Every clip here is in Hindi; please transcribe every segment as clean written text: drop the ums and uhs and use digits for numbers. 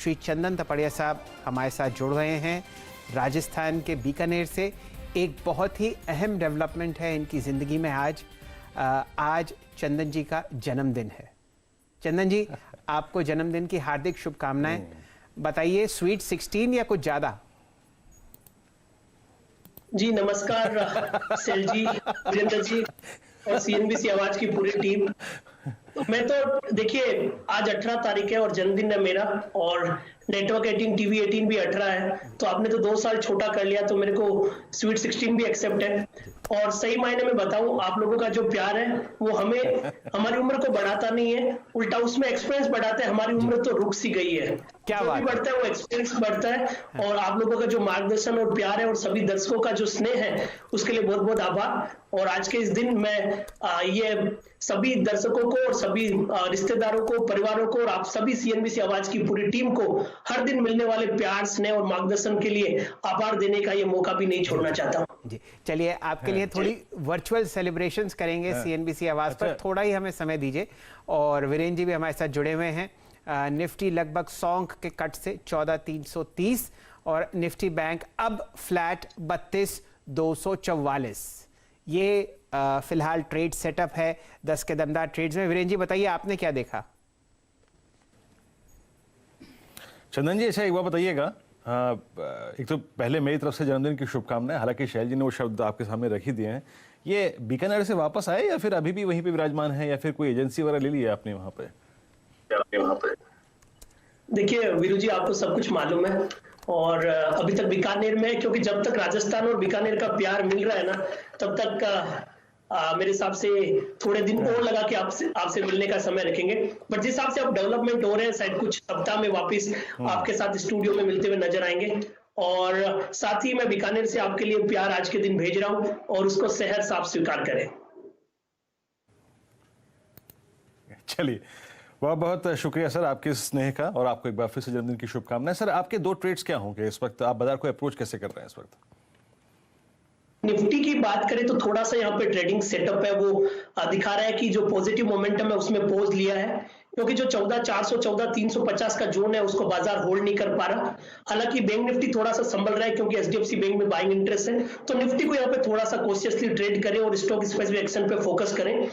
श्री चंदन तपड़िया साहब हमारे साथ जुड़ रहे हैं राजस्थान के बीकानेर से। एक बहुत ही अहम डेवलपमेंट है इनकी ज़िंदगी में। आज चंदन जी का जन्मदिन है। चंदन जी, आपको जन्मदिन की हार्दिक शुभकामनाएं। बताइए, स्वीट 16 या कुछ ज़्यादा? जी नमस्कार सेल जी, वीरेंद्र जी और सीएनबीसी आवाज की पूरी टीम। मैं तो देखिए, आज 18 तारीख है और जन्मदिन है मेरा, और नेटवर्क 18 टीवी 18 भी 18 है, तो आपने तो 2 साल छोटा कर लिया, तो मेरे को स्वीट 16 भी एक्सेप्ट है। और सही मायने में बताऊं, आप लोगों का जो प्यार है वो हमें हमारी उम्र को बढ़ाता नहीं है, उल्टा उसमें एक्सपीरियंस बढ़ाता है। हमारी उम्र तो रुक सी गई है, क्या जो भी बढ़ता है वो एक्सपीरियंस बढ़ता है। और आप लोगों का जो मार्गदर्शन और प्यार है और सभी दर्शकों का जो स्नेह है, उसके लिए बहुत बहुत आभार। और आज के इस दिन मैं ये सभी दर्शकों को और सभी रिश्तेदारों को, परिवारों को और आप सभी सीएनबीसी आवाज की पूरी टीम को हर दिन मिलने वाले प्यार, स्नेह और मार्गदर्शन के लिए आभार देने का ये मौका भी नहीं छोड़ना चाहता जी। चलिए, आपके लिए थोड़ी वर्चुअल सेलिब्रेशंस करेंगे सीएनबीसी आवाज पर। थोड़ा ही हमें समय दीजिए। और वीरेंद्र जी भी हमारे साथ जुड़े हुए हैं। निफ्टी लगभग सॉन्ग के कट से 14,330 और निफ्टी बैंक अब फ्लैट 32,244। ये फिलहाल ट्रेड सेटअप है 10 के दमदार ट्रेड्स में। वीरेंद्र जी बताइए, आपने क्या देखा? चंदन जी, अच्छा एक बार बताइएगा, एक तो पहले मेरी तरफ से जन्मदिन की शुभकामनाएं। हालांकि शैल जी ने वो शब्द आपके सामने रख ही दिए हैं। ये बीकानेर से वापस आए या फिर अभी भी वहीं पे विराजमान है, या फिर कोई एजेंसी वगैरह ले ली है आपने वहां पे? देखिए वीरू जी, आपको सब कुछ मालूम है और अभी तक बीकानेर में, क्योंकि जब तक राजस्थान और बीकानेर का प्यार मिल रहा है ना, तब तक मेरे हिसाब से थोड़े दिन और लगा के आपसे मिलने का समय रखेंगे। बट जिस हिसाब से अब डेवलपमेंट हो रहे हैं, शायद कुछ सप्ताह में वापस आपके साथ स्टूडियो में मिलते हुए नजर आएंगे। और साथ ही मैं बीकानेर से आपके लिए प्यार आज के दिन भेज रहा हूं और उसको सहर साफ स्वीकार करें। चलिए, बहुत बहुत शुक्रिया सर आपके स्नेह का, और आपको एक बार फिर से जन्मदिन की शुभकामनाएं। सर, आपके 2 ट्रेड्स क्या होंगे इस वक्त? आप बाजार को अप्रोच कैसे कर रहे हैं इस वक्त? निफ्टी की बात करें तो थोड़ा सा यहाँ पे ट्रेडिंग सेटअप है वो दिखा रहा है कि जो पॉजिटिव मोमेंटम है उसमें पॉज लिया है, क्योंकि जो 14,400 14,350 का जोन है उसको बाजार होल्ड नहीं कर पा रहा। हालांकि बैंक निफ्टी थोड़ा सा संभल रहा है, क्योंकि एचडीएफसी बैंक में बाइंग इंटरेस्ट है, तो निफ्टी को यहाँ पे थोड़ा सा कॉशियसली ट्रेड करें और स्टॉक स्पेसिफिक एक्शन पे फोकस करें।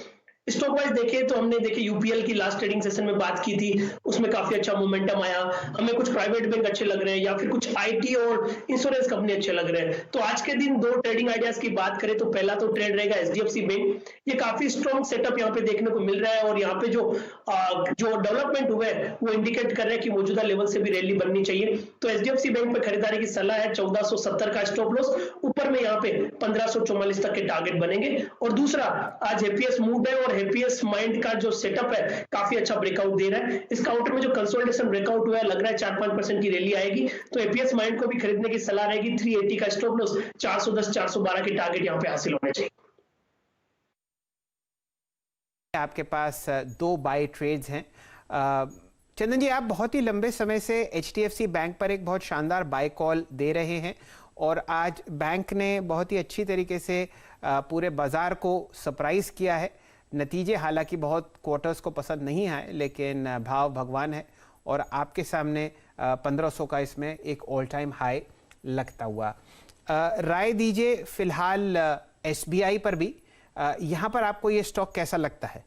स्टॉक वाइज देखें तो हमने देखिए यूपीएल की लास्ट ट्रेडिंग सेशन में बात की थी, उसमें काफी अच्छा मोमेंटम आया। हमें कुछ प्राइवेट बैंक अच्छे लग रहे हैं या फिर कुछ आईटी और इंश्योरेंस कंपनी अच्छे लग रहे हैं। तो आज के दिन 2 ट्रेडिंग आइडियाज की बात करें तो पहला तो ट्रेड रहेगा एचडीएफसी बैंक। ये काफी स्ट्रॉन्ग सेटअप यहाँ पे देखने को मिल रहा है और यहाँ पे जो डेवलपमेंट हुआ है वो इंडिकेट कर रहा है कि मौजूदा लेवल से भी रैली बननी चाहिए। तो एचडीएफसी बैंक पे खरीदारी की सलाह है। 1470 का स्टॉप लॉस, ऊपर में यहाँ पे 1544 तक के टारगेट बनेंगे। और दूसरा, आज हैप्पीएस्ट मूड है और हैप्पीएस्ट माइंड का जो सेटअप है काफी अच्छा ब्रेकआउट दे रहा है। इस काउंटर में जो कंसोलिडेशन ब्रेकआउट हुआ है, लग रहा है 4-5% की रैली आएगी, तो हैप्पीएस्ट माइंड को भी खरीदने की सलाह रहेगी। 380 का स्टॉप लॉस, 410 412 के टारगेट यहाँ पे हासिल होने चाहिए। आपके पास 2 बाय ट्रेड्स हैं। चंदन जी, आप बहुत ही लंबे समय से एचडीएफसी बैंक पर एक बहुत शानदार बाय कॉल दे रहे हैं और आज बैंक ने बहुत ही अच्छी तरीके से पूरे बाजार को सरप्राइज किया है। नतीजे हालांकि बहुत क्वार्टर्स को पसंद नहीं आए, लेकिन भाव भगवान है और आपके सामने 1500 का इसमें एक ऑल टाइम हाई लगता हुआ। राय दीजिए फिलहाल एसबीआई पर भी, यहाँ पर आपको ये स्टॉक कैसा लगता है?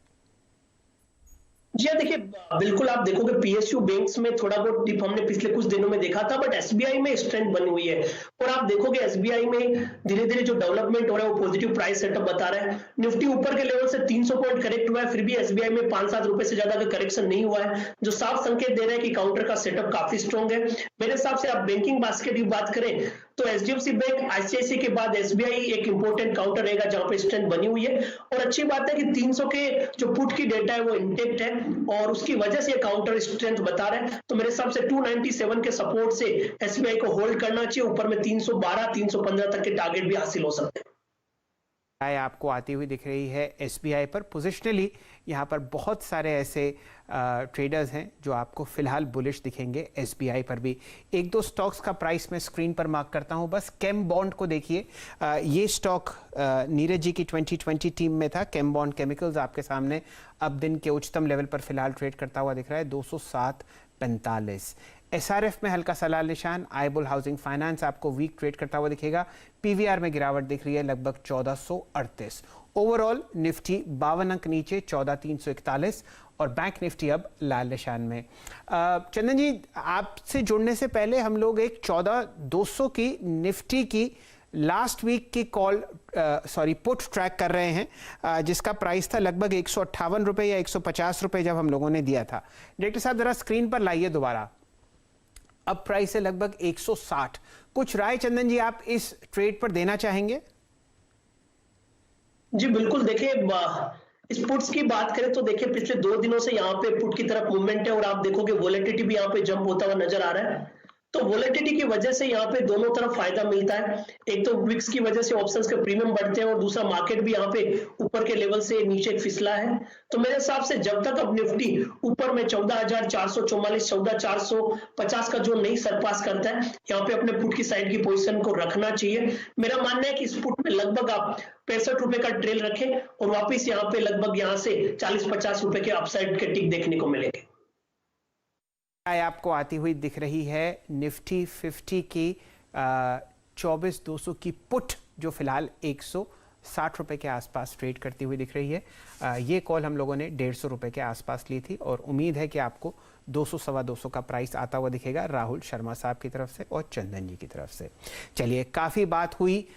जी हाँ, देखिए बिल्कुल आप देखोगे पीएसयू बैंक्स में थोड़ा बहुत डिप हमने पिछले कुछ दिनों में देखा था, बट एसबीआई में स्ट्रेंथ बनी हुई है। और आप देखोगे एसबीआई में धीरे धीरे जो डेवलपमेंट हो रहा है वो पॉजिटिव प्राइस सेटअप बता रहा है। निफ्टी ऊपर के लेवल से 300 पॉइंट करेक्ट हुआ है, फिर भी एसबीआई में 5-7 रुपए से ज्यादा का करेक्शन नहीं हुआ है, जो साफ संकेत दे रहा है कि काउंटर का सेटअप काफी स्ट्रॉन्ग है। मेरे हिसाब से आप बैंकिंग बास्केट की बात करें तो एचडीएफसी बैंक, आईसीआईसी के बाद एसबीआई एक इंपॉर्टेंट काउंटर रहेगा जहां पे स्ट्रेंथ बनी हुई है। और अच्छी बात है कि 300 के जो पुट की डेटा है वो इंटेक्ट है और उसकी वजह से काउंटर स्ट्रेंथ बता रहा है। तो मेरे हिसाब से 297 के सपोर्ट से एसबीआई को होल्ड करना चाहिए। ऊपर में 312 315 तक के टारगेट भी हासिल हो सकते हैं। आपको आती हुई दिख रही है एसबीआई पर। पोजिशनली यहाँ पर बहुत सारे ऐसे ट्रेडर्स हैं जो आपको फिलहाल बुलिश दिखेंगे एसबीआई पर भी। 1-2 स्टॉक्स का प्राइस मैं स्क्रीन पर मार्क करता हूँ बस। केम बॉन्ड को देखिए, ये स्टॉक नीरज जी की 2020 टीम में था। केम बॉन्ड केमिकल्स आपके सामने अब दिन के उच्चतम लेवल पर फिलहाल ट्रेड करता हुआ दिख रहा है 207.45। SRF में हल्का सा लाल निशान। आईबुल हाउसिंग फाइनेंस आपको वीक ट्रेड करता हुआ दिखेगा। PVR में गिरावट दिख रही है लगभग 1438। ओवरऑल निफ्टी 52 अंक नीचे 14341 और बैंक निफ्टी अब लाल निशान में। चंदन जी, आपसे जुड़ने से पहले हम लोग एक 14200 की निफ्टी की लास्ट वीक की पुट ट्रैक कर रहे हैं, जिसका प्राइस था लगभग 158 रुपये या 150 रुपये जब हम लोगों ने दिया था। डायरेक्टर साहब जरा स्क्रीन पर लाइए दोबारा। अब प्राइस है लगभग 160। कुछ राय चंदन जी आप इस ट्रेड पर देना चाहेंगे? जी बिल्कुल, देखिए इस पुट्स की बात करें तो देखिए पिछले 2 दिनों से यहाँ पे पुट की तरफ मूवमेंट है और आप देखोगे वोलेटिलिटी भी यहाँ पे जंप होता हुआ नजर आ रहा है। तो वोलेटिलिटी की वजह से यहाँ पे दोनों तरफ फायदा मिलता है। एक तो विक्स की वजह से ऑप्शंस के प्रीमियम बढ़ते हैं और दूसरा मार्केट भी यहाँ पे ऊपर के लेवल से नीचे फिसला है। तो मेरे हिसाब से जब तक अब निफ्टी ऊपर में 14,444 14,450 का जो नहीं सरपास करता है, यहाँ पे अपने पुट की साइड की पोजीशन को रखना चाहिए। मेरा मानना है कि इस पुट में लगभग आप 65 रुपए का ट्रेल रखें और वापिस यहाँ पे लगभग यहाँ से 40-50 रुपए के अपसाइड के टिक देखने को मिलेंगे। आपको आती हुई दिख रही है निफ्टी 50 की 24,200 की पुट, जो फिलहाल 160 रुपए के आसपास ट्रेड करती हुई दिख रही है। ये कॉल हम लोगों ने 150 रुपए के आसपास ली थी और उम्मीद है कि आपको 200 सवा 200 का प्राइस आता हुआ दिखेगा राहुल शर्मा साहब की तरफ से और चंदन जी की तरफ से। चलिए, काफ़ी बात हुई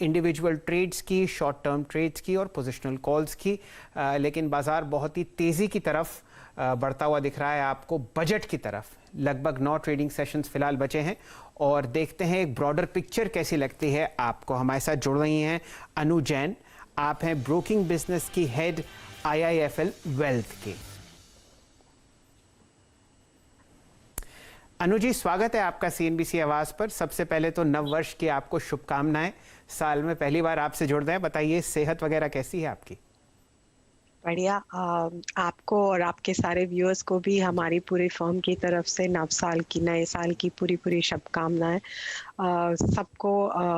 इंडिविजुअल ट्रेड्स की, शॉर्ट टर्म ट्रेड्स की और पोजिशनल कॉल्स की, लेकिन बाजार बहुत ही तेज़ी की तरफ बढ़ता हुआ दिख रहा है आपको बजट की तरफ। लगभग 9 ट्रेडिंग सेशंस फिलहाल बचे हैं और देखते हैं एक ब्रॉडर पिक्चर कैसी लगती है आपको। हमारे साथ जुड़ रही हैं अनु जैन, आप हैं ब्रोकिंग बिजनेस की हेड IIFL वेल्थ के। अनु जी, स्वागत है आपका CNBC आवाज पर। सबसे पहले तो नव वर्ष की आपको शुभकामनाएं। साल में पहली बार आपसे जुड़ रहे हैं, बताइए सेहत वगैरह कैसी है आपकी? बढ़िया। आपको और आपके सारे व्यूअर्स को भी हमारी पूरी फर्म की तरफ से नए साल की पूरी शुभकामनाएं। सबको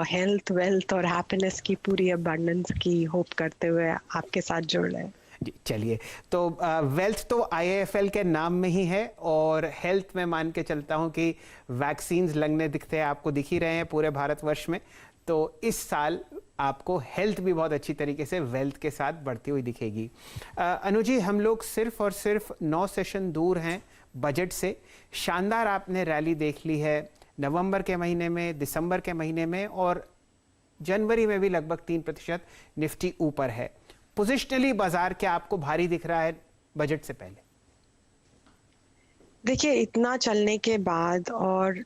हेल्थ, वेल्थ और हैप्पीनेस की पूरी अबंडेंस की होप करते हुए आपके साथ जुड़ रहे हैं। चलिए, तो वेल्थ तो IIFL के नाम में ही है और हेल्थ में मान के चलता हूं कि वैक्सीन्स लगने दिखते हैं, आपको दिख ही रहे हैं पूरे भारतवर्ष में। तो इस साल आपको हेल्थ भी बहुत अच्छी तरीके से वेल्थ के साथ बढ़ती हुई दिखेगी। अनु जी, हम लोग सिर्फ और सिर्फ 9 सेशन दूर हैं बजट से। शानदार आपने रैली देख ली है नवंबर के महीने में, दिसंबर के महीने में और जनवरी में भी लगभग 3% निफ्टी ऊपर है। पोजिशनली बाजार क्या आपको भारी दिख रहा है बजट से पहले? देखिए, इतना चलने के बाद और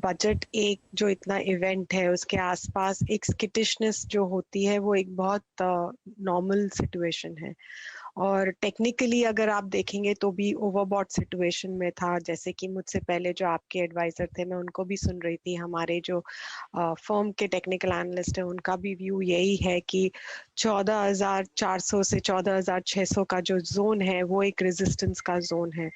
बजट एक जो इतना इवेंट है उसके आसपास एक स्किटिशनेस जो होती है वो एक बहुत नॉर्मल सिचुएशन है। और टेक्निकली अगर आप देखेंगे तो भी ओवरबॉट सिचुएशन में था। जैसे कि मुझसे पहले जो आपके एडवाइजर थे, मैं उनको भी सुन रही थी, हमारे जो फर्म के टेक्निकल एनालिस्ट है उनका भी व्यू यही है कि 14,400 से 14,600 का जो जोन है वो एक रेजिस्टेंस का जोन है।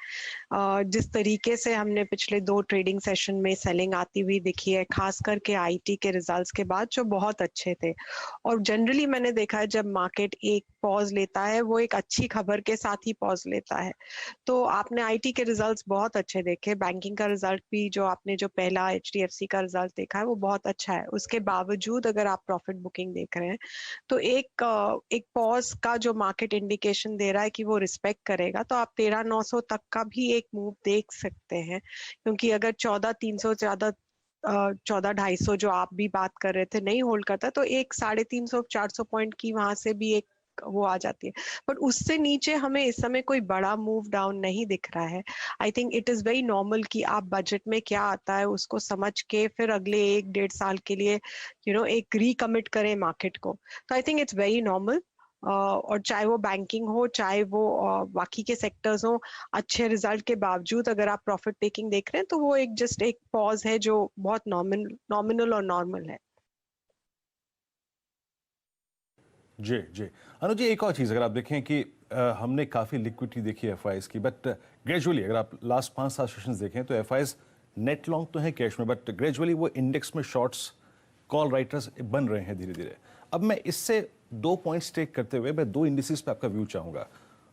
जिस तरीके से हमने पिछले 2 ट्रेडिंग सेशन में सेलिंग आती हुई दिखी है, खास करके IT के रिजल्ट्स के बाद जो बहुत अच्छे थे, और जनरली मैंने देखा है जब मार्केट एक पॉज लेता है वो एक अच्छी खबर के साथ ही पॉज लेता है। तो आपने IT के रिजल्ट्स बहुत अच्छे देखे, बैंकिंग का रिजल्ट भी जो आपने जो पहला HDFC का रिजल्ट देखा है वो बहुत अच्छा है। उसके बावजूद अगर आप प्रॉफिट बुकिंग देख रहे हैं तो एक पॉज का जो मार्केट इंडिकेशन दे रहा है कि वो रिस्पेक्ट करेगा, तो आप 13,900 तक का भी एक मूव देख सकते हैं। क्योंकि अगर 14,300 ज्यादा 14,250 जो आप भी बात कर रहे थे नहीं होल्ड करता, तो एक 350-400 पॉइंट की वहां से भी एक वो आ जाती है। बट उससे नीचे हमें इस समय कोई बड़ा मूव डाउन नहीं दिख रहा है। I think it is very normal कि आप बजट में क्या आता है उसको समझ के फिर अगले 1-1.5 साल के लिए एक रिकमिट करें मार्केट को। तो I think it's very normal. और चाहे वो बैंकिंग हो, चाहे वो बाकी के सेक्टर्स हो, अच्छे रिजल्ट के बावजूद अगर आप प्रॉफिट टेकिंग देख रहे हैं तो वो एक जस्ट एक पॉज है जो बहुत नॉमिनल और नॉर्मल है। जी जी अनु जी, एक और चीज़ अगर आप देखें कि हमने काफ़ी लिक्विडिटी देखी है FIs की, बट ग्रेजुअली अगर आप लास्ट 5-7 सेशंस देखें तो FIs नेट लॉन्ग तो है कैश में, बट ग्रेजुअली वो इंडेक्स में शॉर्ट्स कॉल राइटर्स बन रहे हैं धीरे धीरे। अब मैं इससे 2 पॉइंट्स टेक करते हुए मैं 2 इंडिसेस पे आपका व्यू चाहूँगा।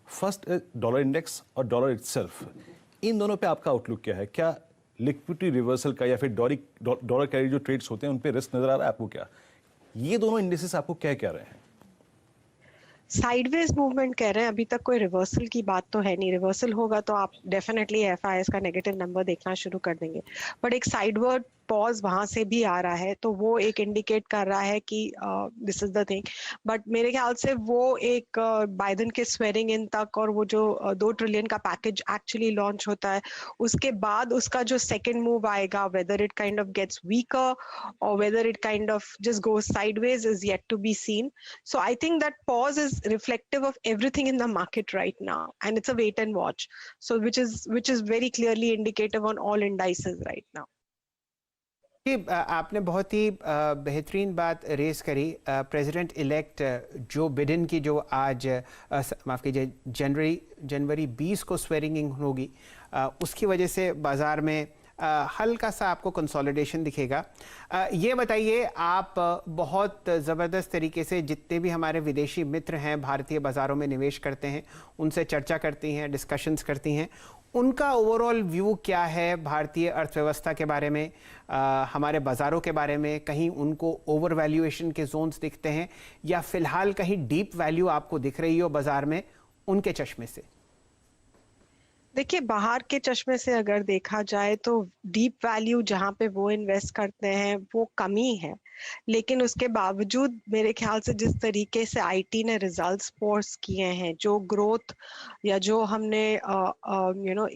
फर्स्ट डॉलर इंडेक्स और डॉलर इटसेल्फ, इन दोनों पे आपका आउटलुक क्या है? क्या लिक्विडिटी रिवर्सल का या फिर डॉलर कैरी जो ट्रेड्स होते हैं उन पे रिस्क नजर आ रहा है आपको क्या? ये दोनों इंडिसेस आपको क्या कह रहे हैं? साइडवेज मूवमेंट कह रहे हैं, अभी तक कोई रिवर्सल की बात तो है नहीं। रिवर्सल होगा तो आप डेफिनेटली एफआईएस का नेगेटिव नंबर देखना शुरू कर देंगे, बट एक साइडवर्ड पॉज वहां से भी आ रहा है, तो वो एक इंडिकेट कर रहा है कि this is the thing. But मेरे ख्याल से वो एक बाइडेन के स्वेरिंग इन तक और वो जो 2 ट्रिलियन का पैकेज एक्चुअली लॉन्च होता है उसके बाद उसका जो सेकेंड मूव आएगा, whether it kind of gets weaker और whether it kind of just goes sideways is yet to be seen. So I think that pause is reflective of everything in the market right now, and it's a wait and watch. So which is very clearly indicative on all indices right now. कि आपने बहुत ही बेहतरीन बात रेस करी। प्रेसिडेंट इलेक्ट जो बिडेन की जो आज माफ़ कीजिए जनवरी 20 को स्वेरिंग इन होगी, उसकी वजह से बाज़ार में हल्का सा आपको कंसोलिडेशन दिखेगा। ये बताइए, आप बहुत ज़बरदस्त तरीके से जितने भी हमारे विदेशी मित्र हैं भारतीय बाज़ारों में निवेश करते हैं उनसे चर्चा करती हैं, डिस्कशंस करती हैं, उनका ओवरऑल व्यू क्या है भारतीय अर्थव्यवस्था के बारे में, हमारे बाज़ारों के बारे में? कहीं उनको ओवर वैल्यूएशन के जोन्स दिखते हैं या फिलहाल कहीं डीप वैल्यू आपको दिख रही हो बाज़ार में उनके चश्मे से? देखिए, बाहर के चश्मे से अगर देखा जाए तो डीप वैल्यू जहाँ पे वो इन्वेस्ट करते हैं वो कमी है, लेकिन उसके बावजूद मेरे ख्याल से जिस तरीके से आईटी ने रिजल्ट्स पोस्ट किए हैं, जो ग्रोथ या जो हमने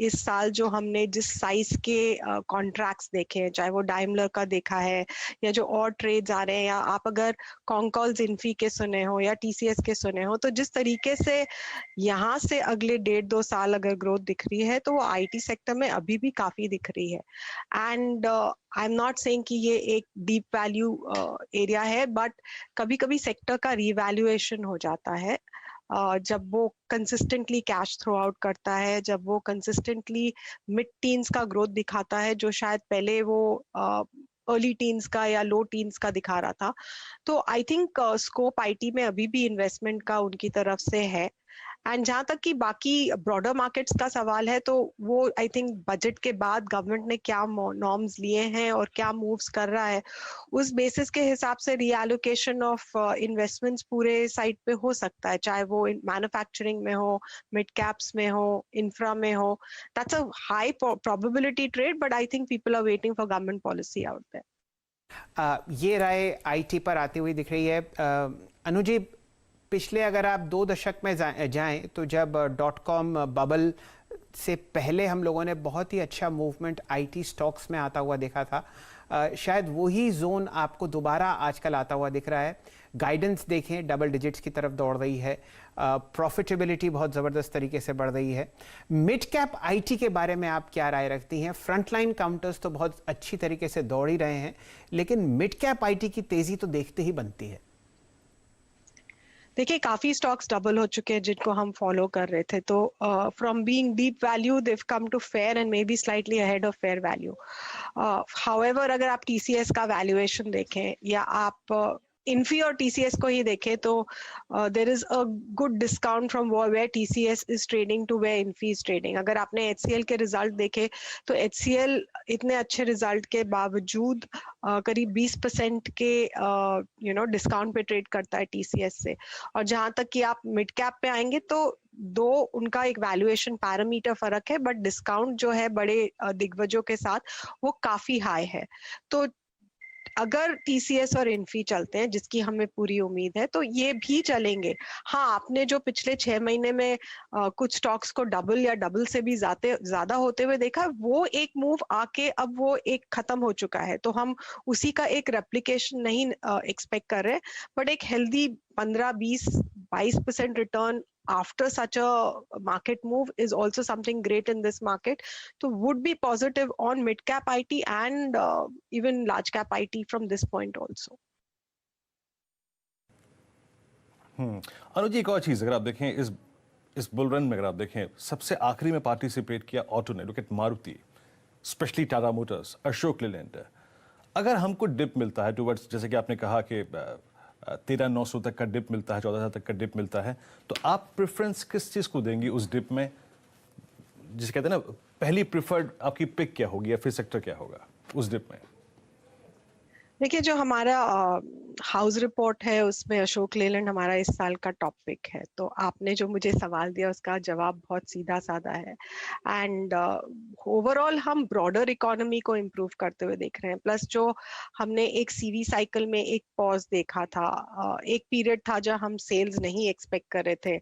इस साल जो हमने जिस साइज के कॉन्ट्रैक्ट्स देखे हैं, चाहे वो डाइमलर का देखा है या जो और ट्रेड्स आ रहे हैं, या आप अगर कॉन्कॉल्स इन्फी के सुने हो या टीसीएस के सुने हो, तो जिस तरीके से यहाँ से अगले 1.5-2 साल अगर ग्रोथ दिख रही है तो वो आईटी सेक्टर में अभी भी काफी दिख रही है। And I am not saying कि ये एक डीप वैल्यू एरिया है, बट कभी कभी सेक्टर का रिवैल्यूएशन हो जाता है जब वो कंसिस्टेंटली कैश थ्रो आउट करता है, जब वो कंसिस्टेंटली मिड टीन्स का ग्रोथ दिखाता है, जो शायद पहले वो अर्ली टीन्स का या लो टीन्स का दिखा रहा था। तो आई थिंक स्कोप आईटी में अभी भी इन्वेस्टमेंट का उनकी तरफ से है। एंड जहां तक कि बाकी ब्रॉडर मार्केट्स का सवाल है, तो वो आई थिंक बजट के बाद गवर्नमेंट ने क्या नॉर्म्स लिए हैं और क्या मूव्स कर रहा है, उस बेसिस के हिसाब से रीएलोकेशन ऑफ इन्वेस्टमेंट्स पूरे साइड पे हो सकता है, चाहे वो मैन्युफैक्चरिंग में हो, मिड कैप्स में हो, इंफ्रा में हो। That's a high probability trade, but I think people are waiting for government policy out there. ये राय आईटी पर आती हुई दिख रही है। अनुजी, पिछले अगर आप 2 दशक में जाएं तो जब .com बबल से पहले हम लोगों ने बहुत ही अच्छा मूवमेंट आईटी स्टॉक्स में आता हुआ देखा था, शायद वही जोन आपको दोबारा आजकल आता हुआ दिख रहा है। गाइडेंस देखें, डबल डिजिट्स की तरफ दौड़ रही है, प्रॉफिटेबिलिटी बहुत ज़बरदस्त तरीके से बढ़ रही है। मिड कैप आईटी के बारे में आप क्या राय रखती हैं? फ्रंटलाइन काउंटर्स तो बहुत अच्छी तरीके से दौड़ ही रहे हैं, लेकिन मिड कैप आईटी की तेज़ी तो देखते ही बनती है। देखिए, काफी स्टॉक्स डबल हो चुके हैं जिनको हम फॉलो कर रहे थे, तो from being deep value they have come to fair and may be slightly ahead of fair value. However अगर आप टीसीएस का वैल्यूएशन देखें या आप इन्फी और टीसीएस को ही देखें, तो there is a good discount from where TCS is trading to where Infy is trading. अगर आपने एचसीएल के रिजल्ट देखे तो एचसीएल इतने अच्छे रिजल्ट के बावजूद करीब 20% के डिस्काउंट पे ट्रेड करता है टीसीएस से। और जहां तक कि आप मिड कैप पे आएंगे तो दो उनका एक वैल्यूएशन पैरामीटर फर्क है, बट डिस्काउंट जो है बड़े दिग्गजों के साथ वो काफी हाई है। तो अगर टीसीएस और इन्फी चलते हैं, जिसकी हमें पूरी उम्मीद है, तो ये भी चलेंगे। हाँ, आपने जो पिछले 6 महीने में कुछ स्टॉक्स को डबल या डबल से भी ज्यादा होते हुए देखा, वो एक मूव आके अब वो एक खत्म हो चुका है, तो हम उसी का एक रेप्लिकेशन नहीं एक्सपेक्ट कर रहे, बट एक healthy 15-20-22% return after such a market move is also something great in this market. So would be positive on mid cap IT and even large cap IT from this point also. अनुज, एक और चीज अगर आप देखें इस बुल रन में, अगर आप देखें सबसे आखिरी में पार्टिसिपेट किया ऑटो ने, look at Maruti, specially Tata Motors, Ashok Leyland. अगर हमको डिप मिलता है टुवर्ड्स, जैसे कि आपने कहा कि 13,900 तक का डिप मिलता है, 14,000 तक का डिप मिलता है, तो आप प्रेफरेंस किस चीज़ को देंगी उस डिप में, जिसे कहते हैं ना पहली प्रिफर्ड आपकी पिक क्या होगी या फिर सेक्टर क्या होगा उस डिप में? देखिए, जो हमारा हाउस रिपोर्ट है उसमें अशोक लेलैंड हमारा इस साल का टॉप पिक है। तो आपने जो मुझे सवाल दिया उसका जवाब बहुत सीधा साधा है। एंड ओवरऑल हम ब्रॉडर इकोनॉमी को इम्प्रूव करते हुए देख रहे हैं। प्लस जो हमने एक सीवी साइकिल में एक पॉज देखा था, एक पीरियड था जब हम सेल्स नहीं एक्सपेक्ट कर रहे थे।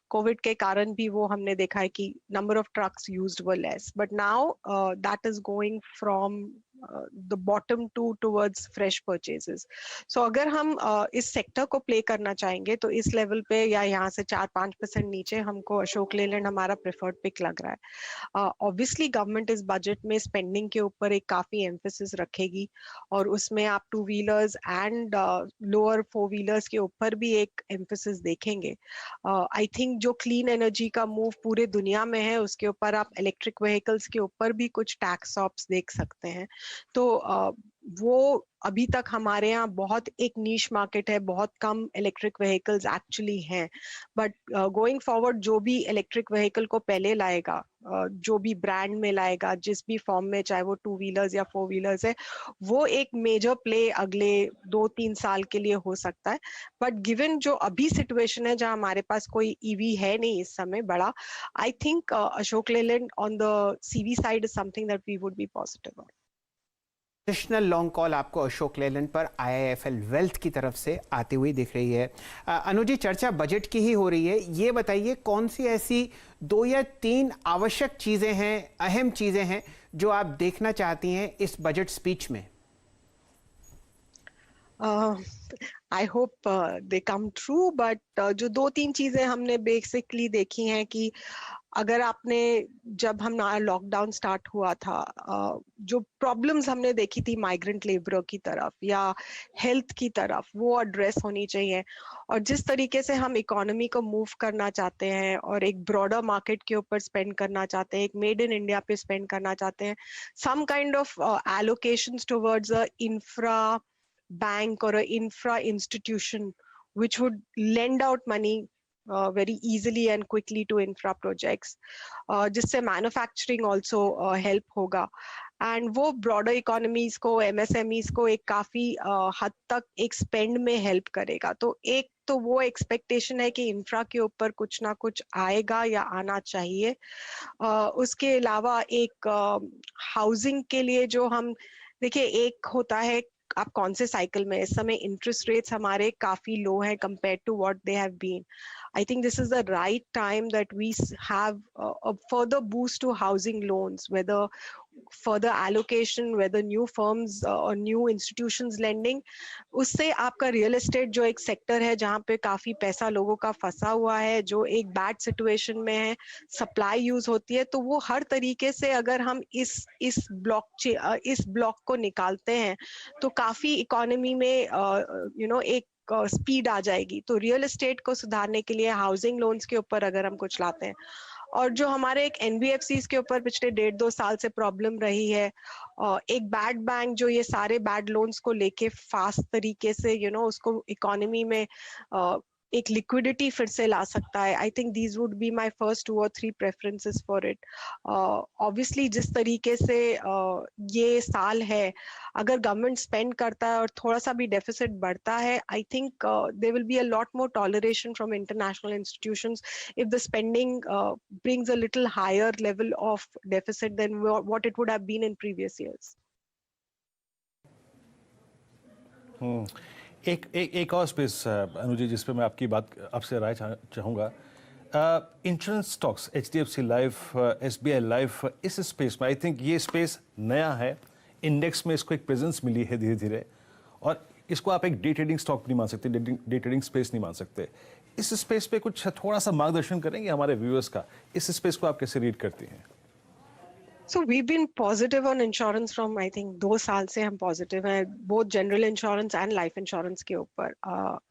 कोविड के कारण भी वो हमने देखा है कि number of trucks used were less, but now that is going from the bottom towards fresh purchases. So अगर हम इस सेक्टर को प्ले करना चाहेंगे तो इस लेवल पे या यहाँ से 4-5% नीचे हमको अशोक लेलैंड हमारा प्रेफर्ड पिक लग रहा है। ऑब्वियसली गवर्नमेंट इस बजट में स्पेंडिंग के ऊपर एक काफी एम्फेसिस रखेगी और उसमें आप 2 व्हीलर्स एंड लोअर 4 व्हीलर्स के ऊपर भी एक एम्फेसिस देखेंगे। आई थिंक जो क्लीन एनर्जी का मूव पूरे दुनिया में है उसके ऊपर आप इलेक्ट्रिक व्हीकल्स के ऊपर भी कुछ टैक्स ऑप्स देख सकते हैं। तो वो अभी तक हमारे यहाँ बहुत एक नीश मार्केट है, बहुत कम इलेक्ट्रिक व्हीकल्स एक्चुअली हैं। बट गोइंग फॉरवर्ड जो भी इलेक्ट्रिक व्हीकल को पहले लाएगा, जो भी ब्रांड में लाएगा, जिस भी फॉर्म में, चाहे वो 2 व्हीलर्स या 4 व्हीलर्स है, वो एक मेजर प्ले अगले 2-3 साल के लिए हो सकता है। बट गिवन जो अभी सिचुएशन है जहाँ हमारे पास कोई ईवी है नहीं इस समय बड़ा, I think Ashok Leyland on the CV side is something that we would be positive on. Additional long call आपको अशोक लेलैंड पर आईआईएफएल वेल्थ की तरफ से आती हुई दिख रही है। अनुजी, चर्चा बजट की ही हो रही है, ये बताइए कौन सी ऐसी 2 या 3 आवश्यक चीजें हैं, अहम चीजें हैं जो आप देखना चाहती हैं इस बजट स्पीच में? I hope they come true, but जो 2-3 चीजें हमने बेसिकली देखी हैं कि अगर आपने, जब हम लॉकडाउन स्टार्ट हुआ था, जो प्रॉब्लम्स हमने देखी थी माइग्रेंट लेबरों की तरफ या हेल्थ की तरफ, वो एड्रेस होनी चाहिए। और जिस तरीके से हम इकोनॉमी को मूव करना चाहते हैं और एक ब्रॉडर मार्केट के ऊपर स्पेंड करना चाहते हैं, एक मेड इन इंडिया पे स्पेंड करना चाहते हैं, some kind of allocations towards a infra bank or an infra institution which would lend out money very easily and quickly to infra projects, जिससे मैन्युफैक्चरिंग ऑल्सो हेल्प होगा। एंड वो ब्रॉडर इकोनॉमीज को, एमएसएमईज को एक काफी हद तक एक स्पेंड में हेल्प करेगा। तो एक तो वो एक्सपेक्टेशन है कि इंफ्रा के ऊपर कुछ ना कुछ आएगा या आना चाहिए। उसके अलावा एक हाउसिंग के लिए जो हम देखिए, एक होता है आप कौन से साइकिल में, इस समय इंटरेस्ट रेट्स हमारे काफी लो हैं compare to what they have been. I think this is the right time that we have a further boost to housing loans, whether further allocation, whether new firms or new institutions lending। उससे आपका रियल एस्टेट जो एक सेक्टर है जहाँ पे काफी पैसा लोगों का फंसा हुआ है, जो एक बैड सिचुएशन में है, सप्लाई यूज होती है, तो वो हर तरीके से अगर हम इस ब्लॉक को निकालते हैं तो काफी इकोनॉमी में एक स्पीड आ जाएगी। तो रियल एस्टेट को सुधारने के लिए हाउसिंग लोन्स के ऊपर अगर हम कुछ लाते हैं, और जो हमारे एक एनबीएफसीज के ऊपर पिछले 1.5-2 साल से प्रॉब्लम रही है, एक बैड बैंक जो ये सारे बैड लोन्स को लेके फास्ट तरीके से उसको इकोनॉमी में एक लिक्विडिटी फिर से ला सकता है। I think these would be my first 2 or 3 preferences for it. Obviously जिस तरीके से ये साल है, अगर गवर्नमेंट स्पेंड करता है और थोड़ा सा भी डेफिसिट बढ़ता है, I think there will be a lot more toleration from international institutions if the spending brings a little higher level of deficit than what it would have been in previous years. एक और स्पेस अनुजी जिस पे मैं आपकी बात आपसे राय चाहूँगा, insurance stocks, HDFC life, SBI life, इस स्पेस में आई थिंक ये स्पेस नया है, इंडेक्स में इसको एक प्रेजेंस मिली है धीरे धीरे, और इसको आप एक डे ट्रेडिंग स्टॉक नहीं मान सकते, डे ट्रेडिंग स्पेस नहीं मान सकते। इस स्पेस पे कुछ थोड़ा सा मार्गदर्शन करेंगे हमारे व्यूअर्स का, इस स्पेस को आप कैसे रीड करती हैं? So we've been positive on insurance from I think 2 साल से हम positive हैं, both general insurance and life insurance के ऊपर।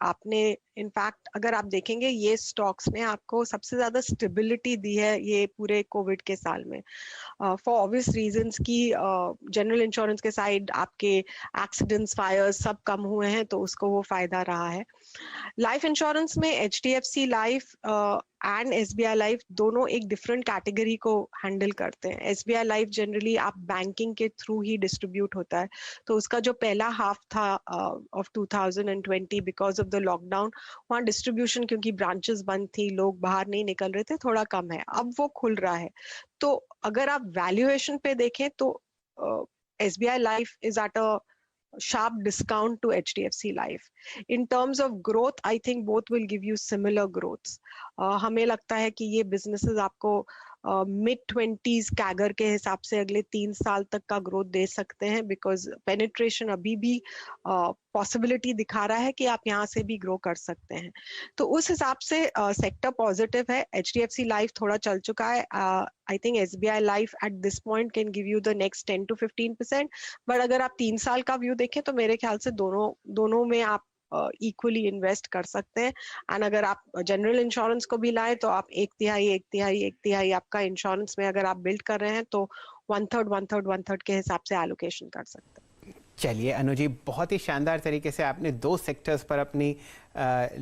आपने इनफैक्ट अगर आप देखेंगे ये स्टॉक्स ने आपको सबसे ज्यादा स्टेबिलिटी दी है ये पूरे कोविड के साल में, फॉर ऑब्वियस रीजंस की जनरल इंश्योरेंस के साइड आपके एक्सीडेंट्स, फायर्स सब कम हुए हैं, तो उसको वो फायदा रहा है। लाइफ इंश्योरेंस में HDFC life and SBI life दोनों एक डिफरेंट कैटेगरी को हैंडल करते हैं। SBI लाइफ जनरली आप बैंकिंग के थ्रू ही डिस्ट्रीब्यूट होता है, तो उसका जो पहला हाफ था of 2020 because of the lockdown, वहाँ डिस्ट्रीब्यूशन क्योंकि ब्रांचेस बंद थी, लोग बाहर नहीं निकल रहे थे, थोड़ा कम है। अब वो खुल रहा है, तो अगर आप वैल्यूएशन पे देखें तो SBI life is at a sharp discount to HDFC Life. In terms of growth, I think both will give you similar growths. हमें लगता है कि ये businesses आपको mid-20s कैगर के हिसाब से अगले 3 साल तक का ग्रोथ दे सकते हैं, बिकॉज पेनिट्रेशन अभी भी पॉसिबिलिटी दिखा रहा है कि आप यहाँ से भी ग्रो कर सकते हैं। तो उस हिसाब से सेक्टर पॉजिटिव है। HDFC लाइफ थोड़ा चल चुका है। I think SBI life at this point can give you the next 10 to 15%, but अगर आप 3 साल का व्यू देखें तो मेरे ख्याल से दोनों में आप इक्वली इन्वेस्ट कर सकते हैं। एंड अगर आप जनरल इंश्योरेंस को भी लाए तो आप एक तिहाई आपका इंश्योरेंस में अगर आप बिल्ड कर रहे हैं तो 1/3 के हिसाब से एलोकेशन कर सकते हैं। चलिए अनु जी, बहुत ही शानदार तरीके से आपने 2 सेक्टर्स पर अपनी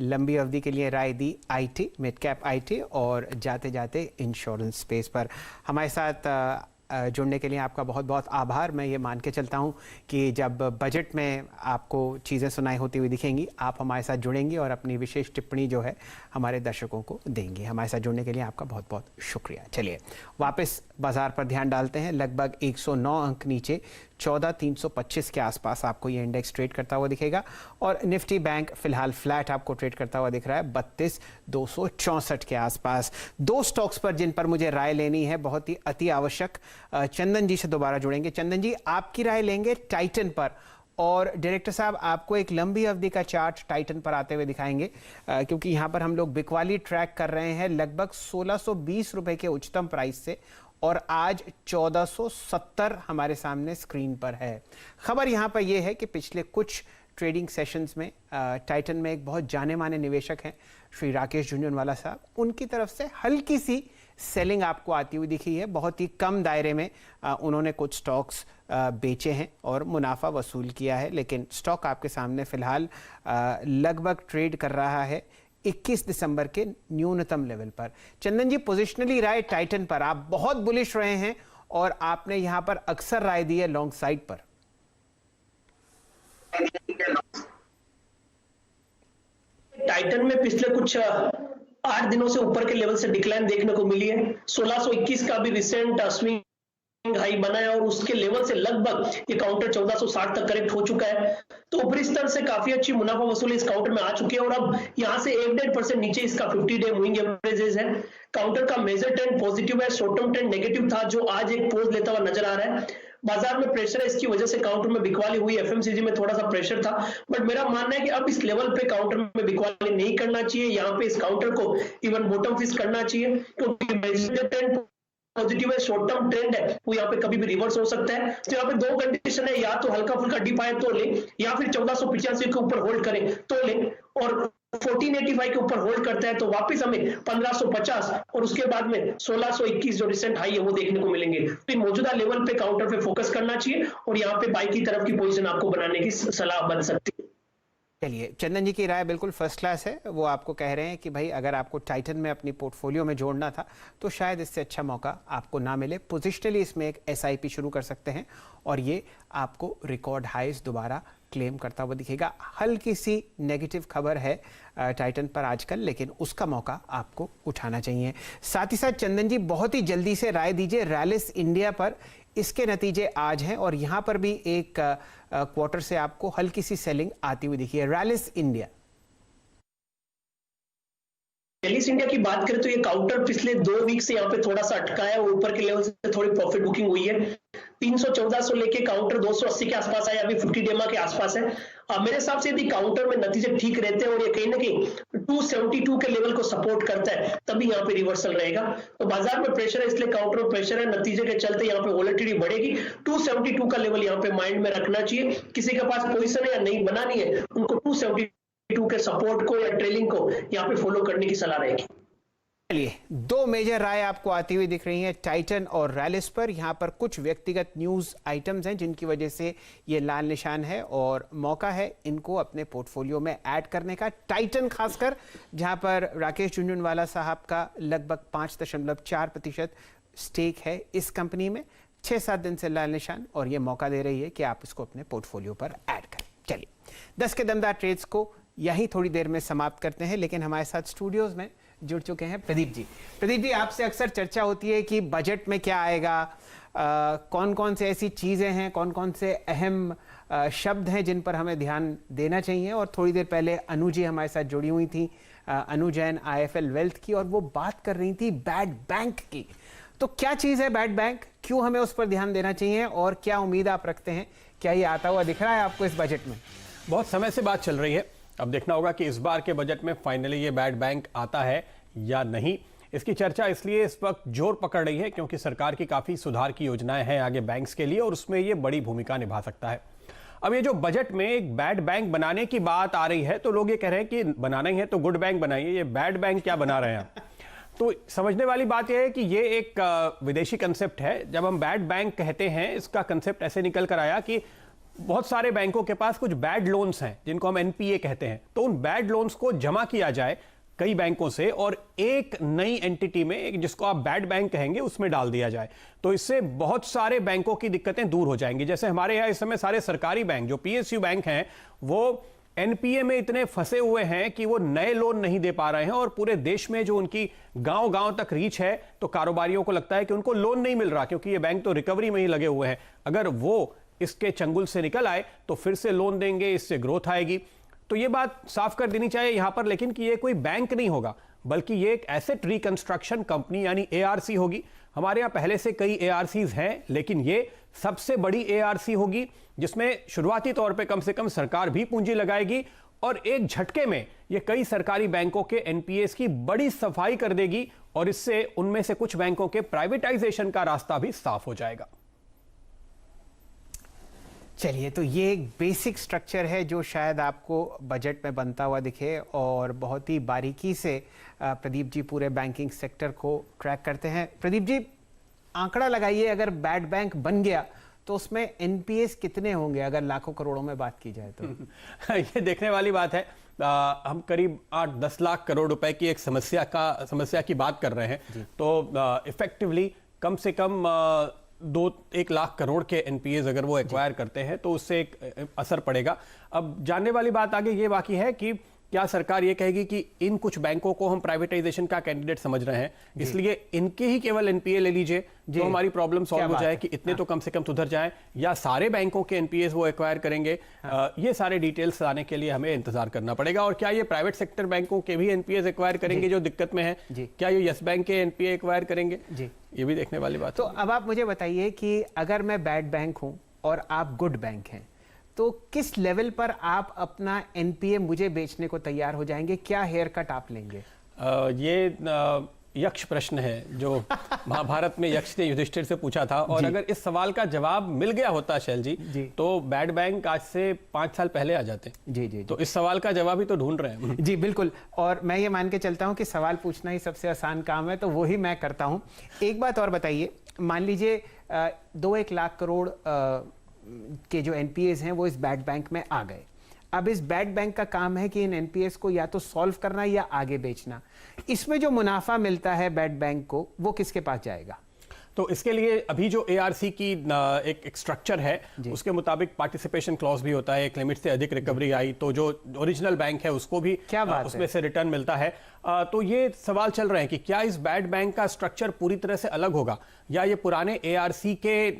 लंबी अवधि के लिए राय दी, IT, मिड कैप IT और जाते जाते इंश्योरेंस स्पेस पर। हमारे साथ जुड़ने के लिए आपका बहुत बहुत आभार। मैं ये मान के चलता हूँ कि जब बजट में आपको चीज़ें सुनाई होती हुई दिखेंगी, आप हमारे साथ जुड़ेंगी और अपनी विशेष टिप्पणी जो है हमारे दर्शकों को देंगी। हमारे साथ जुड़ने के लिए आपका बहुत बहुत शुक्रिया। चलिए वापस बाजार पर ध्यान डालते हैं। लगभग 109 अंक नीचे 14,325 के आसपास आपको ये इंडेक्स ट्रेड करता हुआ दिखेगा और निफ्टी बैंक फिलहाल फ्लैट आपको ट्रेड करता हुआ दिख रहा है 32,264 के आसपास। 2 स्टॉक्स पर जिन पर मुझे राय लेनी है, बहुत ही अति आवश्यक। चंदन जी से दोबारा जुड़ेंगे। चंदन जी, आपकी राय लेंगे टाइटन पर, और डायरेक्टर साहब आपको एक लंबी अवधि का चार्ट टाइटन पर आते हुए दिखाएंगे, क्योंकि यहाँ पर हम लोग बिकवाली ट्रैक कर रहे हैं लगभग 1620 रुपए के उच्चतम प्राइस से, और आज 1470 हमारे सामने स्क्रीन पर है। खबर यहाँ पर यह है कि पिछले कुछ ट्रेडिंग सेशंस में टाइटन में एक बहुत जाने माने निवेशक हैं श्री राकेश झुंझुनवाला साहब, उनकी तरफ से हल्की सी सेलिंग आपको आती हुई दिखी है। बहुत ही कम दायरे में उन्होंने कुछ स्टॉक्स बेचे हैं और मुनाफा वसूल किया है, लेकिन स्टॉक आपके सामने फिलहाल लगभग ट्रेड कर रहा है 21 दिसंबर के न्यूनतम लेवल पर। चंदन जी, पोजिशनली राय टाइटन पर आप बहुत बुलिश रहे हैं और आपने यहां पर अक्सर राय दी है लॉन्ग साइड पर। टाइटन में पिछले कुछ 8 दिनों से ऊपर के लेवल से डिक्लाइन देखने को मिली है। 1621 का भी रिसेंट स्विंग हाई बना है और उसके लेवल से लगभग ये काउंटर 1460 तक करेक्ट हो चुका है। तो ऊपरी स्तर से काफी अच्छी मुनाफा वसूली इस काउंटर में आ चुकी है और अब यहां से 1.5% नीचे इसका 50 डे मूविंग एवरेजेस है। काउंटर का मेजर ट्रेंड पॉजिटिव है, शॉर्ट टर्म ट्रेंड नेगेटिव था जो आज एक पोज लेता हुआ नजर आ रहा है। बाजार में प्रेशर है, इसकी वजह से काउंटर में बिकवाली हुई। FMCG में थोड़ा सा प्रेशर था, बट मेरा मानना है कि अब इस लेवल पे काउंटर में बिकवाली नहीं करना चाहिए। यहाँ पे इस काउंटर को इवन बॉटम फिश करना चाहिए, क्योंकि मेजर ट्रेंड पॉजिटिव है, शॉर्ट टर्म ट्रेंड है, वो यहाँ पे कभी भी रिवर्स हो सकता है। तो यहाँ पे 2 कंडीशन है, या तो हल्का फुल्का डिप आए तो ले, या फिर 1485 के ऊपर होल्ड करें तो ले, और 1485 के ऊपर होल्ड करता है तो वापस हमें 1550 और उसके बाद में 1621 जो रिसेंट हाई है वो देखने को मिलेंगे। तो मौजूदा लेवल पे काउंटर पे फोकस करना चाहिए और यहाँ पे बाई की तरफ की पोजीशन आपको बनाने की सलाह बन सकती है। चलिए, चंदन जी की राय बिल्कुल फर्स्ट क्लास है। वो आपको कह रहे हैं कि भाई अगर आपको टाइटन में अपनी पोर्टफोलियो में जोड़ना था तो शायद इससे अच्छा मौका आपको ना मिले। पोजिशनली इसमें एक SIP शुरू कर सकते हैं और ये आपको रिकॉर्ड हाइज दोबारा क्लेम करता हुआ दिखेगा। हल्की सी नेगेटिव खबर है टाइटन पर आजकल, लेकिन उसका मौका आपको उठाना चाहिए। साथ ही साथ चंदन जी, बहुत ही जल्दी से राय दीजिए रैलिस इंडिया पर। इसके नतीजे आज हैं और यहाँ पर भी एक क्वार्टर से आपको हल्की सी सेलिंग आती हुई दिखी है। रैलिस इंडिया की बात करें तो ये काउंटर पिछले 2 वीक से यहाँ पे थोड़ा सा अटका है और ऊपर के लेवल से थोड़ी प्रॉफिट बुकिंग हुई है। 300-1400 लेके काउंटर 280 के आसपास है, अभी 50 डेमा के आसपास है। मेरे हिसाब से यदि काउंटर में नतीजे ठीक रहते हैं और ये कहीं ना कहीं 272 के लेवल को सपोर्ट करता है तभी यहाँ पे रिवर्सल रहेगा। तो बाजार में प्रेशर है, इसलिए काउंटर में प्रेशर है, नतीजे के चलते यहाँ पे वोलेटिलिटी बढ़ेगी। 272 का लेवल यहाँ पे माइंड में रखना चाहिए। किसी के पास पोजीशन है या नहीं बनानी है, उनको 272 के सपोर्ट को या ट्रेलिंग को यहाँ पे फॉलो करने की सलाह रहेगी। चलिए, दो मेजर राय आपको आती हुई दिख रही हैं टाइटन और रैलिस पर। यहाँ पर कुछ व्यक्तिगत न्यूज़ आइटम्स हैं जिनकी वजह से ये लाल निशान है और मौका है इनको अपने पोर्टफोलियो में ऐड करने का। टाइटन खासकर, जहाँ पर राकेश झुनझुनवाला साहब का लगभग 5.4% स्टेक है इस कंपनी में। 6-7 दिन से लाल निशान और ये मौका दे रही है कि आप इसको अपने पोर्टफोलियो पर ऐड करें। चलिए, 10 के दमदार ट्रेड्स को यहीं थोड़ी देर में समाप्त करते हैं, लेकिन हमारे साथ स्टूडियोज में जुड़ चुके हैं प्रदीप जी। प्रदीप जी, आपसे अक्सर चर्चा होती है कि बजट में क्या आएगा, कौन कौन से ऐसी चीज़ें हैं, कौन कौन से अहम शब्द हैं जिन पर हमें ध्यान देना चाहिए। और थोड़ी देर पहले अनु जी हमारे साथ जुड़ी हुई थी, अनु जैन IIFL वेल्थ की, और वो बात कर रही थी बैड बैंक की। तो क्या चीज़ है बैड बैंक, क्यों हमें उस पर ध्यान देना चाहिए और क्या उम्मीद आप रखते हैं? क्या ये आता हुआ दिख रहा है आपको इस बजट में? बहुत समय से बात चल रही है, अब देखना होगा कि इस बार के बजट में फाइनली ये बैड बैंक आता है या नहीं। इसकी चर्चा इसलिए इस वक्त जोर पकड़ रही है क्योंकि सरकार की काफी सुधार की योजनाएं हैं आगे बैंक्स के लिए और उसमें ये बड़ी भूमिका निभा सकता है। अब ये जो बजट में एक बैड बैंक बनाने की बात आ रही है तो लोग ये कह रहे हैं कि बनाना ही है तो गुड बैंक बनाइए, ये बैड बैंक क्या बना रहे हैं। तो समझने वाली बात यह है कि ये एक विदेशी कंसेप्ट है। जब हम बैड बैंक कहते हैं, इसका कंसेप्ट ऐसे निकल कर आया कि बहुत सारे बैंकों के पास कुछ बैड लोन्स हैं जिनको हम NPA कहते हैं, तो उन बैड लोन्स को जमा किया जाए कई बैंकों से और एक नई एंटिटी में, जिसको आप बैड बैंक कहेंगे, उसमें डाल दिया जाए। तो इससे बहुत सारे बैंकों की दिक्कतें दूर हो जाएंगी। जैसे हमारे यहाँ इस समय सारे सरकारी बैंक जो PSU बैंक हैं वो NPA में इतने फंसे हुए हैं कि वो नए लोन नहीं दे पा रहे हैं और पूरे देश में जो उनकी गांव-गांव तक रीच है तो कारोबारियों को लगता है कि उनको लोन नहीं मिल रहा क्योंकि ये बैंक तो रिकवरी में ही लगे हुए हैं। अगर वो इसके चंगुल से निकल आए तो फिर से लोन देंगे, इससे ग्रोथ आएगी। तो ये बात साफ कर देनी चाहिए यहां पर, लेकिन कि ये कोई बैंक नहीं होगा बल्कि ये एक एसेट रिकंस्ट्रक्शन कंपनी यानी ARC होगी। हमारे यहां पहले से कई ARCs हैं, लेकिन ये सबसे बड़ी ARC होगी जिसमें शुरुआती तौर पे कम से कम सरकार भी पूंजी लगाएगी और एक झटके में ये कई सरकारी बैंकों के NPAs की बड़ी सफाई कर देगी और इससे उनमें से कुछ बैंकों के प्राइवेटाइजेशन का रास्ता भी साफ हो जाएगा। चलिए, तो ये एक बेसिक स्ट्रक्चर है जो शायद आपको बजट में बनता हुआ दिखे और बहुत ही बारीकी से प्रदीप जी पूरे बैंकिंग सेक्टर को ट्रैक करते हैं। प्रदीप जी, आंकड़ा लगाइए, अगर बैड बैंक बन गया तो उसमें NPAs कितने होंगे अगर लाखों करोड़ों में बात की जाए तो? ये देखने वाली बात है। हम करीब 8-10 लाख करोड़ रुपए की एक समस्या की बात कर रहे हैं, तो इफेक्टिवली कम से कम 2-1 लाख करोड़ के NPAs अगर वो एक्वायर करते हैं तो उससे एक असर पड़ेगा। अब जानने वाली बात आगे ये बाकी है कि क्या सरकार ये कहेगी कि इन कुछ बैंकों को हम प्राइवेटाइजेशन का कैंडिडेट समझ रहे हैं, इसलिए इनके ही केवल NPA ले लीजिए तो हमारी प्रॉब्लम सॉल्व हो जाए कि इतने तो कम से कम सुधर जाएं, या सारे बैंकों के NPAs वो एक्वायर करेंगे। ये सारे डिटेल्स आने के लिए हमें इंतजार करना पड़ेगा। और क्या ये प्राइवेट सेक्टर बैंकों के भी NPAs एक्वायर करेंगे जो दिक्कत में है? क्या ये यस बैंक के NPA एक्वायर करेंगे? ये भी देखने वाली बात। तो अब आप मुझे बताइए कि अगर मैं बैड बैंक हूं और आप गुड बैंक हैं तो किस लेवल पर आप अपना NPA मुझे बेचने को तैयार हो जाएंगे? क्या हेयर कट आप लेंगे? ये यक्ष प्रश्न है जो महाभारत में यक्ष ने युधिष्ठिर से पूछा था, और अगर इस सवाल का जवाब मिल गया होता शैल जी तो बैड बैंक आज से 5 साल पहले आ जाते। जी। तो इस सवाल का जवाब ही तो ढूंढ रहे हैं। जी बिल्कुल, और मैं ये मान के चलता हूं कि सवाल पूछना ही सबसे आसान काम है, तो वो ही मैं करता हूं। एक बात और बताइए, मान लीजिए 2-1 लाख करोड़ के जो NPAs हैं वो इस बैड बैंक में आ गए। अब इस बैड बैंक का काम है कि इन NPAs को या तो सॉल्व करना या आगे बेचना। इसमें जो मुनाफा मिलता है बैड बैंक को वो किसके पास जाएगा? तो इसके लिए अभी जो ARC की एक स्ट्रक्चर है उसके मुताबिक पार्टिसिपेशन क्लॉज भी होता है। एक लिमिट से अधिक रिकवरी आई तो जो ओरिजिनल बैंक है उसको भी उसमें से रिटर्न मिलता है। तो ये सवाल चल रहे हैं कि क्या इस बैड बैंक का स्ट्रक्चर पूरी तरह से अलग होगा या ये पुराने ARC के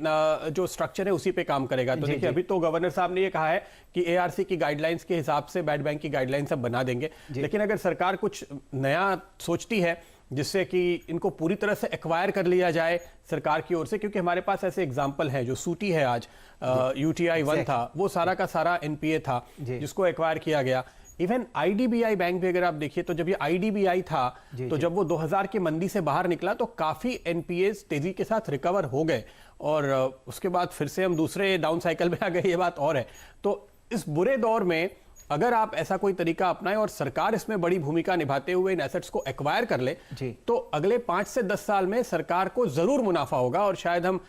जो स्ट्रक्चर है उसी पे काम करेगा। तो देखिए, अभी तो गवर्नर साहब ने ये कहा है कि ARC की गाइडलाइंस के हिसाब से बैड बैंक की गाइडलाइंस अब बना देंगे, लेकिन अगर सरकार कुछ नया सोचती है जिससे कि इनको पूरी तरह से एक्वायर कर लिया जाए सरकार की ओर से, क्योंकि हमारे पास ऐसे एग्जांपल हैं, जो सूटी है आज, UTI 1 था, वो सारा का सारा NPA था जिसको एक्वायर किया गया। इवन IDBI बैंक भी अगर आप देखिए तो जब ये IDBI था तो जब वो 2000 की मंदी से बाहर निकला तो काफी NPAs तेजी के साथ रिकवर हो गए और उसके बाद फिर से हम दूसरे डाउन साइकिल में आ गए, ये बात और है। तो इस बुरे दौर में अगर आप ऐसा कोई तरीका अपनाएं और सरकार इसमें बड़ी भूमिका निभाते हुए इन एसेट्स को एक्वायर कर ले जी। तो अगले 5 से 10 साल में सरकार को जरूर मुनाफा होगा और शायद हम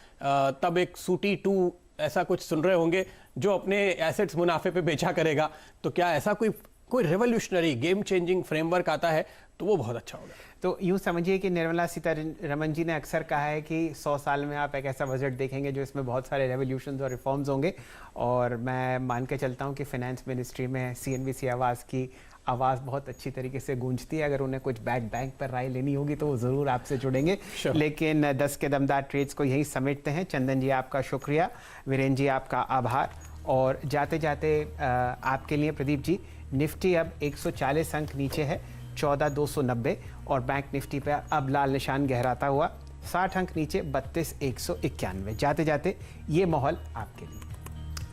तब एक सूटी 2 ऐसा कुछ सुन रहे होंगे जो अपने एसेट्स मुनाफे पे बेचा करेगा। तो क्या ऐसा कोई रेवोल्यूशनरी गेम चेंजिंग फ्रेमवर्क आता है तो वो बहुत अच्छा होगा। तो यूं समझिए कि निर्मला सीतारमण जी ने अक्सर कहा है कि 100 साल में आप एक ऐसा बजट देखेंगे जो इसमें बहुत सारे रेवोल्यूशंस और रिफॉर्म्स होंगे, और मैं मान के चलता हूं कि फाइनेंस मिनिस्ट्री में CNBC आवाज़ की आवाज़ बहुत अच्छी तरीके से गूंजती है। अगर उन्हें कुछ बैड बैंक पर राय लेनी होगी तो वो ज़रूर आपसे जुड़ेंगे। लेकिन 10 के दमदार ट्रेड्स को यही समेटते हैं। चंदन जी आपका शुक्रिया, वीरेंद्र जी आपका आभार, और जाते जाते आपके लिए प्रदीप जी, निफ्टी अब 140 अंक नीचे है 14,290, और बैंक निफ्टी पे अब लाल निशान गहराता हुआ 60 अंक नीचे 32,191। जाते जाते ये माहौल आपके लिए।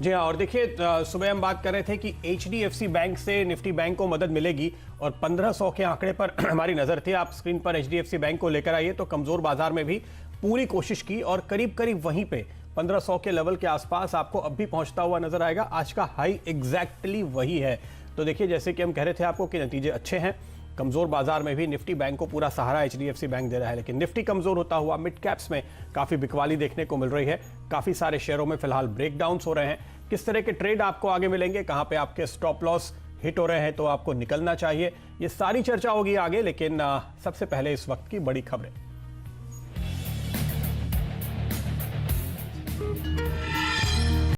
जी हाँ, और देखिए सुबह हम बात कर रहे थे कि HDFC बैंक से निफ्टी बैंक को मदद मिलेगी और 1500 के आंकड़े पर हमारी नजर थी। आप स्क्रीन पर HDFC बैंक को लेकर आइए तो कमजोर बाजार में भी पूरी कोशिश की और करीब करीब वहीं पे 1500 के लेवल के आसपास आपको अब भी पहुंचता हुआ नजर आएगा। आज का हाई एग्जैक्टली वही है। तो देखिए, जैसे कि हम कह रहे थे आपको कि नतीजे अच्छे हैं। कमजोर बाजार में भी निफ्टी बैंक को पूरा सहारा HDFC बैंक दे रहा है, लेकिन निफ्टी कमजोर होता हुआ मिड कैप्स में काफी बिकवाली देखने को मिल रही है। काफी सारे शेयरों में फिलहाल ब्रेकडाउन्स हो रहे हैं। किस तरह के ट्रेड आपको आगे मिलेंगे, कहां पे आपके स्टॉप लॉस हिट हो रहे हैं तो आपको निकलना चाहिए, ये सारी चर्चा होगी आगे। लेकिन सबसे पहले इस वक्त की बड़ी खबरें।